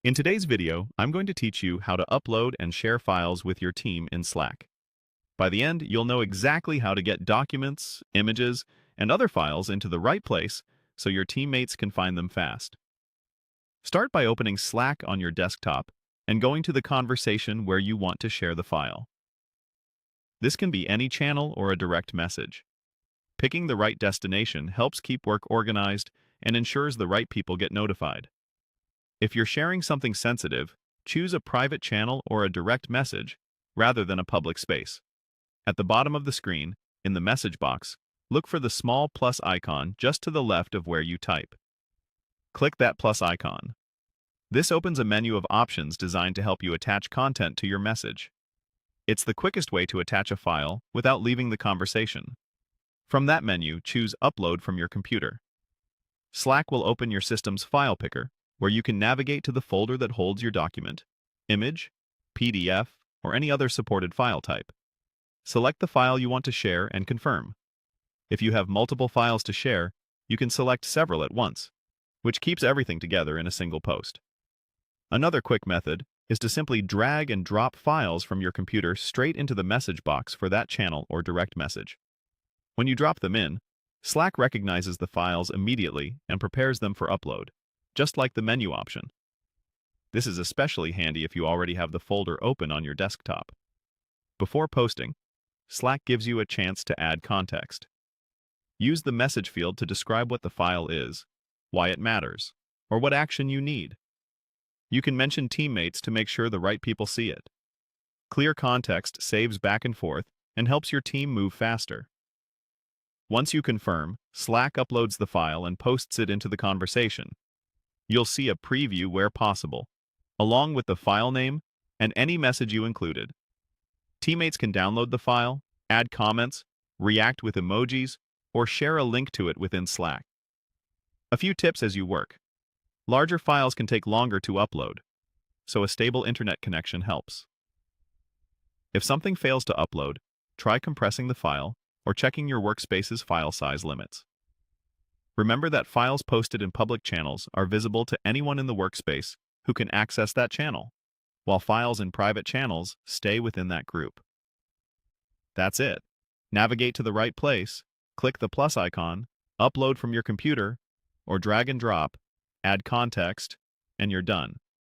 In today's video, I'm going to teach you how to upload and share files with your team in Slack. By the end, you'll know exactly how to get documents, images, and other files into the right place so your teammates can find them fast. Start by opening Slack on your desktop and going to the conversation where you want to share the file. This can be any channel or a direct message. Picking the right destination helps keep work organized and ensures the right people get notified. If you're sharing something sensitive, choose a private channel or a direct message rather than a public space. At the bottom of the screen, in the message box, look for the small plus icon just to the left of where you type. Click that plus icon. This opens a menu of options designed to help you attach content to your message. It's the quickest way to attach a file without leaving the conversation. From that menu, choose Upload from your computer. Slack will open your system's file picker, where you can navigate to the folder that holds your document, image, PDF, or any other supported file type. Select the file you want to share and confirm. If you have multiple files to share, you can select several at once, which keeps everything together in a single post. Another quick method is to simply drag and drop files from your computer straight into the message box for that channel or direct message. When you drop them in, Slack recognizes the files immediately and prepares them for upload, just like the menu option. This is especially handy if you already have the folder open on your desktop. Before posting, Slack gives you a chance to add context. Use the message field to describe what the file is, why it matters, or what action you need. You can mention teammates to make sure the right people see it. Clear context saves back and forth and helps your team move faster. Once you confirm, Slack uploads the file and posts it into the conversation. You'll see a preview where possible, along with the file name and any message you included. Teammates can download the file, add comments, react with emojis, or share a link to it within Slack. A few tips as you work. Larger files can take longer to upload, so a stable internet connection helps. If something fails to upload, try compressing the file or checking your workspace's file size limits. Remember that files posted in public channels are visible to anyone in the workspace who can access that channel, while files in private channels stay within that group. That's it. Navigate to the right place, click the plus icon, upload from your computer, or drag and drop, add context, and you're done.